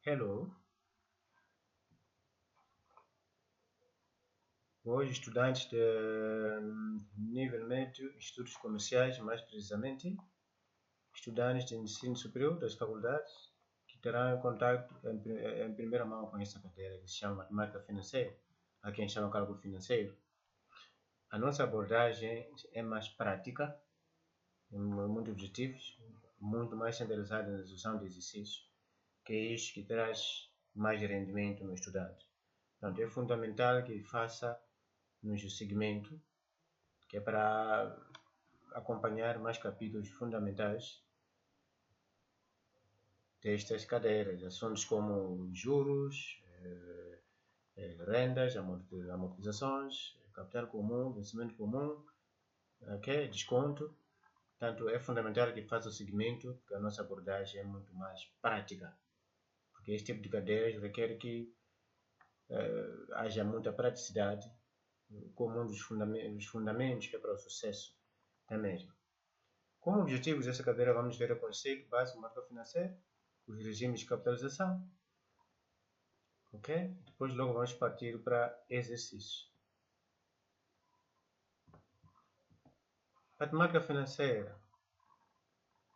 Hello, hoje estudantes de nível médio, estudos comerciais, mais precisamente, estudantes de ensino superior das faculdades, que terão contato em primeira mão com essa cadeira que se chama matemática financeira, a quem chama cálculo financeiro. A nossa abordagem é mais prática, muito objetivos, muito mais centralizada na resolução de exercícios, que é isto que traz mais rendimento no estudante. Portanto, é fundamental que faça no segmento, que é para acompanhar mais capítulos fundamentais destas cadeiras, assuntos como juros, rendas, amortizações, capital comum, vencimento comum, desconto. Portanto, é fundamental que faça o segmento, porque a nossa abordagem é muito mais prática, porque este tipo de cadeiras requer que haja muita praticidade como um dos fundamentos que é para o sucesso da mesma. Como objetivos dessa cadeira, vamos ver o conceito básico do mercado financeiro, os regimes de capitalização, ok? Depois logo vamos partir para exercícios. Matemática financeira,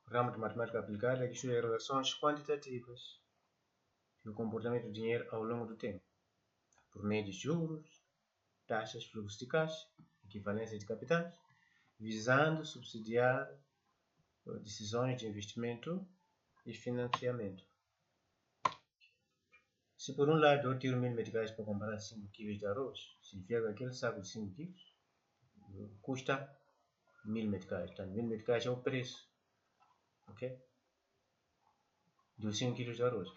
ramo de matemática aplicada que estuda relações quantitativas e o comportamento do dinheiro ao longo do tempo, por meio de juros, taxas, fluxo de caixa, equivalência de capitais, visando subsidiar decisões de investimento e financiamento. Se por um lado eu tiro 1000 meticais para comprar 5 kg de arroz, significa que aquele saco de 5 kg custa 1000 meticais. Portanto, 1000 meticais é o preço, ok? Dos 5 kg de arroz.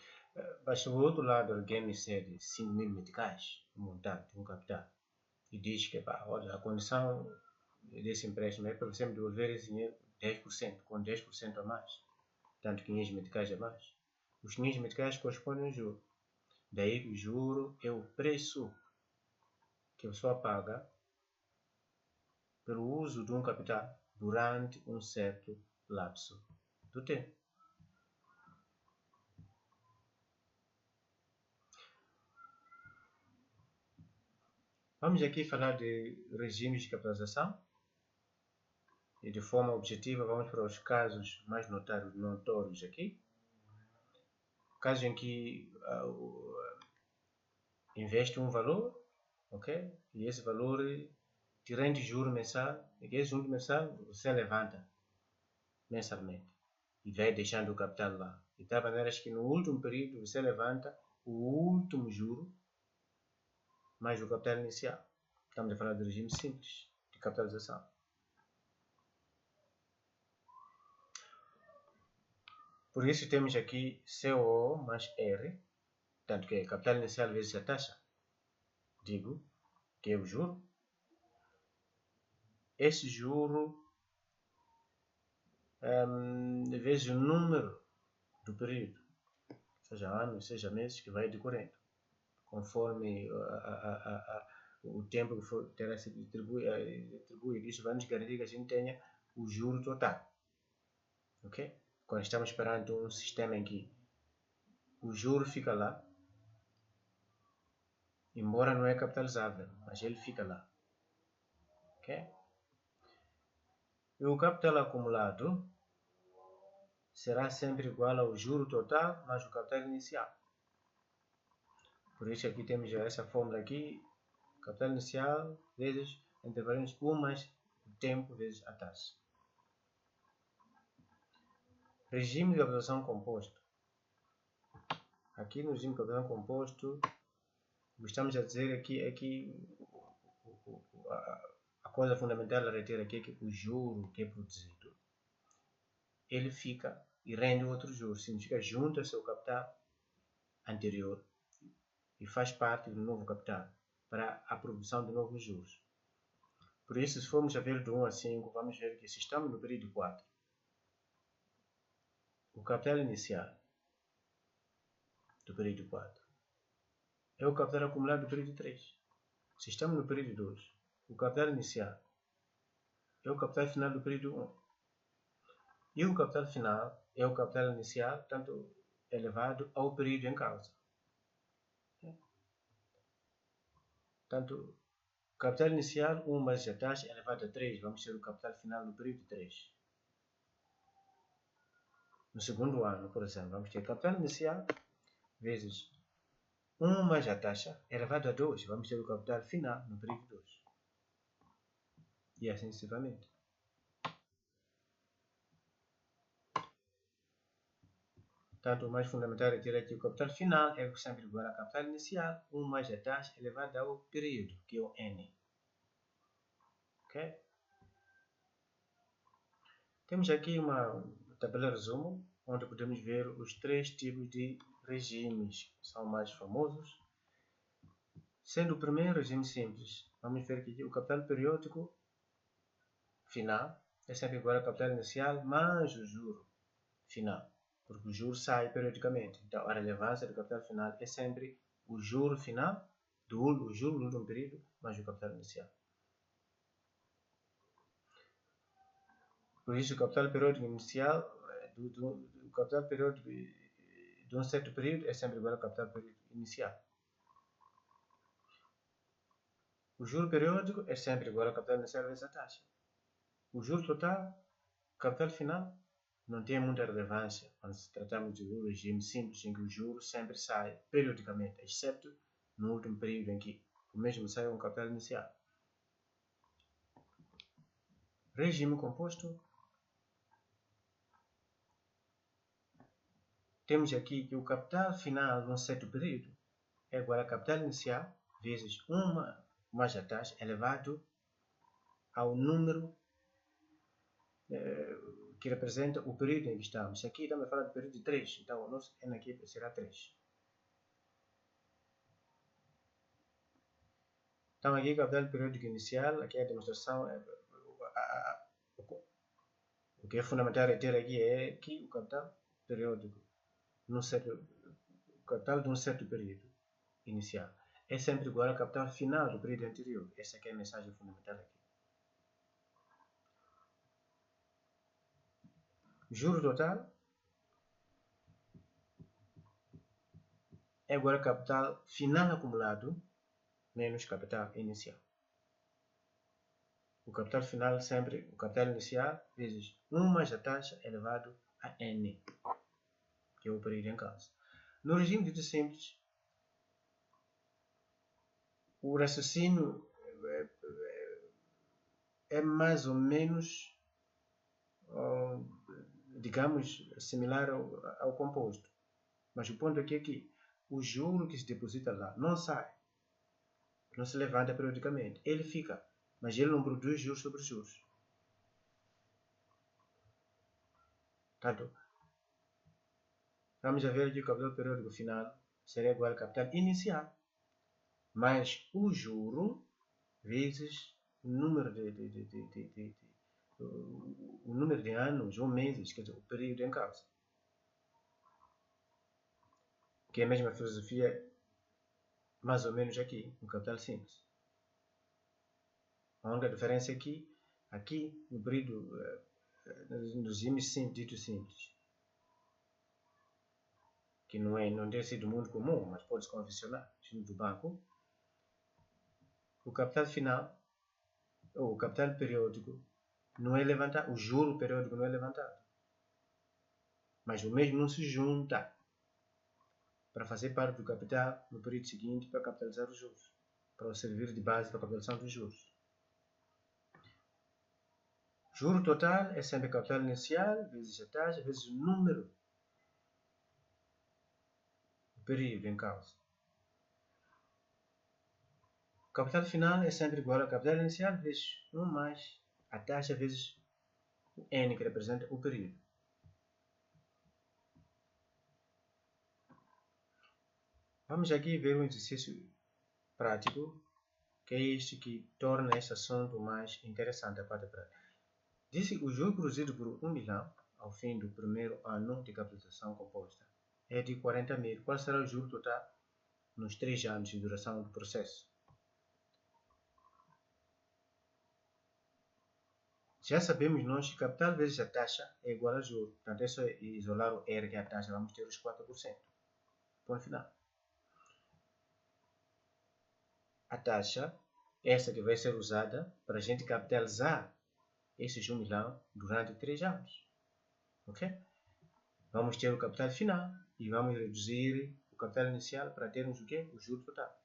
Mas se o outro lado alguém me cede 5000 meticais, um montante, um capital, e diz que olha, a condição desse empréstimo é para você me devolver esse dinheiro 10%, com 10% a mais, portanto 500 meticais a mais. Os 500 meticais correspondem ao juro. Daí que o juro é o preço que a pessoa paga pelo uso de um capital durante um certo lapso do tempo. Vamos aqui falar de regimes de capitalização e de forma objetiva vamos para os casos mais notórios aqui. Caso em que investe um valor, ok? E esse valor te rende juro mensal, e esse juro mensal você levanta mensalmente e vai deixando o capital lá. De tal maneira que no último período você levanta o último juro mais o capital inicial. Estamos a falar de regime simples de capitalização. Por isso temos aqui COO mais R, tanto que é capital inicial vezes a taxa, digo, que é o juro. Esse juro vezes o número do período, seja anos, seja meses, que vai decorrendo, conforme o tempo que terá sido distribuído. Isso vai nos garantir que a gente tenha o juro total, ok? Quando estamos perante um sistema em que o juro fica lá, embora não é capitalizável, mas ele fica lá, ok? E o capital acumulado será sempre igual ao juro total mais o capital inicial. Por isso aqui temos já essa fórmula aqui, capital inicial vezes, entre parênteses, 1 mais o tempo vezes a taxa. Regime de capitalização composto. Aqui no regime de capitalização composto, o que estamos a dizer aqui é que a coisa fundamental a reter aqui é que o juro que é produzido, ele fica e rende outro juro, significa junta-se ao capital anterior e faz parte do novo capital para a produção de novos juros. Por isso, se formos a ver de 1 a 5, vamos ver que se estamos no período 4, o capital inicial do período 4 é o capital acumulado do período 3. Se estamos no período 2, o capital inicial é o capital final do período 1. E o capital final é o capital inicial, tanto elevado ao período em causa. Portanto, capital inicial 1 mais a taxa elevado a 3, vamos ter o capital final no período de 3. No segundo ano, por exemplo, vamos ter capital inicial vezes 1 mais a taxa elevado a 2, vamos ter o capital final no período 2. E assim sucessivamente. Portanto, o mais fundamental é ter aqui o capital final é sempre igual a capital inicial, 1 mais a taxa elevada ao período, que é o N. Ok? Temos aqui uma tabela resumo, onde podemos ver os 3 tipos de regimes que são mais famosos. Sendo o primeiro regime simples, vamos ver que o capital periódico final é sempre igual ao capital inicial mais o juro final, porque o juro sai periodicamente. Então, a relevância do capital final é sempre o juro final, o juro do último período, mais o capital inicial. Por isso, o capital periódico inicial, o capital periódico de um certo período é sempre igual ao capital periódico inicial. O juro periódico é sempre igual ao capital inicial vezes a taxa. O juro total, capital final, não tem muita relevância quando se tratamos de um regime simples em que o juro sempre sai periodicamente, exceto no último período em que o mesmo sai com capital inicial. Regime composto. Temos aqui que o capital final de um certo período é igual a capital inicial vezes 1 mais a taxa elevado ao número que representa o período em que estamos. Aqui estamos a falar do período de 3, então o nosso N aqui será 3. Então aqui o capital periódico inicial, aqui a demonstração, o que é fundamental é ter aqui é que o capital periódico, o capital de um certo período inicial é sempre igual ao capital final do período anterior. Essa aqui é a mensagem fundamental aqui. Juro total é igual ao capital final acumulado menos capital inicial. O capital final sempre, o capital inicial vezes 1 mais a taxa elevado a N, que é o período em causa. No regime dito simples, o raciocínio é mais ou menos, digamos, similar ao composto. Mas o ponto aqui é que o juro que se deposita lá não sai, não se levanta periodicamente. Ele fica, mas ele não produz juros sobre juros. Portanto, vamos ver que o capital periódico final será igual ao capital inicial mais o juro vezes o número de anos ou meses, quer dizer, o período em causa. Que é a mesma filosofia, mais ou menos aqui, no capital simples. A única diferença é que aqui, no período, nos regimes ditos simples, que não tem sido muito comum, mas pode-se convencionar, junto do banco, o capital final, ou o capital periódico, não é levantado, o juro periódico não é levantado. Mas o mesmo não se junta para fazer parte do capital no período seguinte para capitalizar os juros, para servir de base para a capitalização dos juros. Juro total é sempre capital inicial vezes a taxa vezes o número do período em causa. O capital final é sempre igual ao capital inicial vezes 1 mais a taxa vezes o N, que representa o período. Vamos aqui ver um exercício prático, que é este que torna este assunto mais interessante a parte prática. Diz que o juro produzido por 1 milhão ao fim do primeiro ano de capitalização composta é de 40 mil. Qual será o juro total nos 3 anos de duração do processo? Já sabemos nós que capital vezes a taxa é igual a juros. Portanto, é só isolar o R, que é a taxa, vamos ter os 4%. Ponto final. A taxa, essa que vai ser usada para a gente capitalizar esses 1 milhão durante 3 anos. Ok? Vamos ter o capital final e vamos reduzir o capital inicial para termos o quê? O juro total.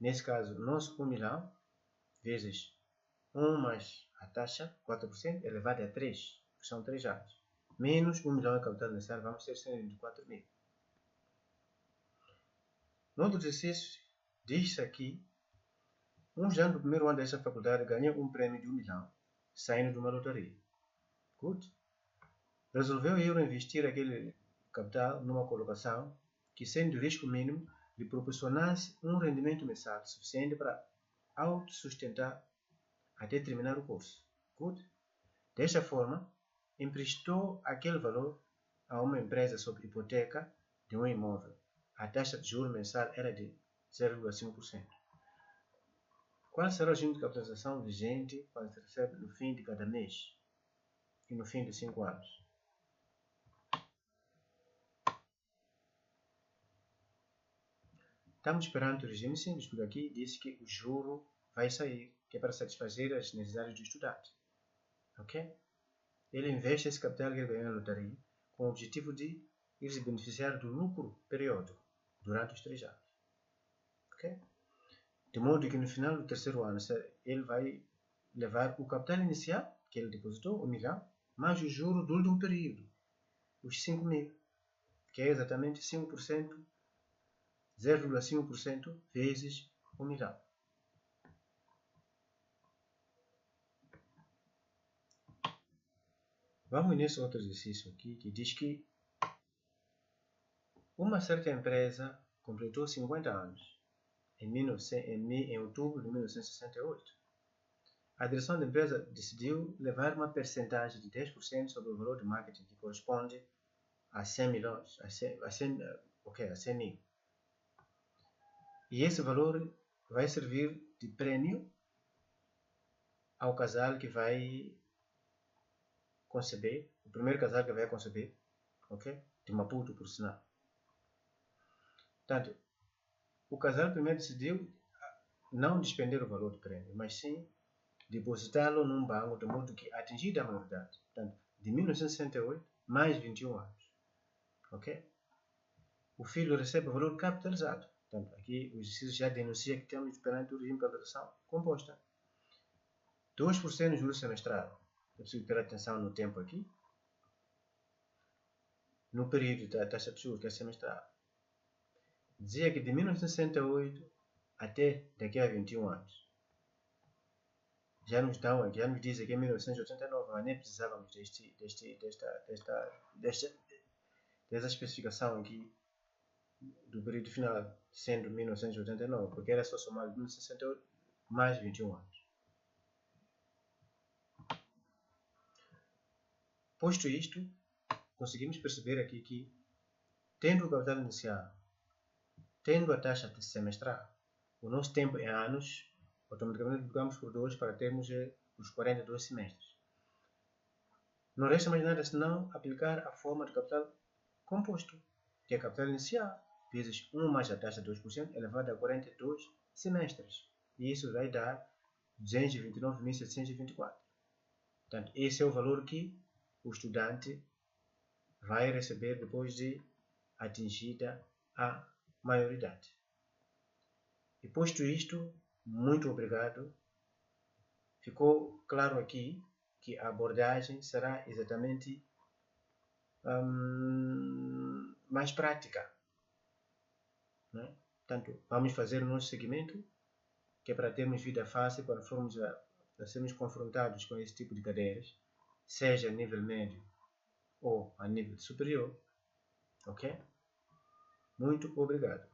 Nesse caso, o nosso 1 milhão vezes 1 mais a taxa, 4%, elevado a 3, que são 3 anos. Menos 1 milhão de capital inicial, vamos ter 124 mil. No outro exercício, diz aqui, um estudante do primeiro ano desta faculdade ganhou um prêmio de 1 milhão, saindo de uma lotaria. Good? Resolveu eu investir aquele capital numa colocação que, sendo de risco mínimo, lhe proporcionasse um rendimento mensal suficiente para autossustentar até terminar o curso. Good? Desta forma, emprestou aquele valor a uma empresa sob hipoteca de um imóvel. A taxa de juros mensal era de 0,5%. Qual será o regime de capitalização vigente quando se recebe no fim de cada mês e no fim de 5 anos? Estamos perante o regime simples, porque aqui diz que o juro vai sair, que é para satisfazer as necessidades do estudante. Ok? Ele investe esse capital que ele ganhou na lotaria com o objetivo de ir se beneficiar do lucro periódico durante os 3 anos. Ok? De modo que no final do terceiro ano ele vai levar o capital inicial que ele depositou, 1 milhão, mais o juro do último período, os 5 mil, que é exatamente 5%, 0,5% vezes 1 milhão. Vamos nesse outro exercício aqui, que diz que uma certa empresa completou 50 anos em outubro de 1968. A direção da empresa decidiu levar uma percentagem de 10% sobre o valor de marketing, que corresponde a 100 milhões, a 100 mil. E esse valor vai servir de prêmio ao casal que vai conceber, o primeiro casal que vai conceber, ok? De Maputo, por sinal. Portanto, o casal primeiro decidiu não despender o valor do prêmio, mas sim depositá-lo num banco, de modo que atingida a maioridade. Portanto, de 1968, mais 21 anos. Ok? O filho recebe o valor capitalizado. Portanto, aqui o exercício já denuncia que temos perante o regime de capitalização composta. 2% de juros semestral. É preciso ter atenção no tempo aqui. No período da taxa de juros, que é semestral. Dizia que de 1968 até daqui a 21 anos. Já nos dizem que em 1989 mas nem precisávamos dessa especificação aqui do período final, sendo 1989, porque era só somar 1968 mais 21 anos. Posto isto, conseguimos perceber aqui que, tendo o capital inicial, tendo a taxa semestral, o nosso tempo em anos, automaticamente multiplicamos por 2 para termos os 42 semestres. Não resta mais nada senão aplicar a forma de capital composto, que é capital inicial, vezes 1 mais a taxa de 2%, elevado a 42 semestres. E isso vai dar 229.724. Portanto, esse é o valor que o estudante vai receber depois de atingida a maioridade. E posto isto, muito obrigado. Ficou claro aqui que a abordagem será exatamente mais prática. Né? Portanto, vamos fazer o nosso segmento, que é para termos vida fácil quando formos a sermos confrontados com esse tipo de cadeiras, seja a nível médio ou a nível superior. Ok? Muito obrigado.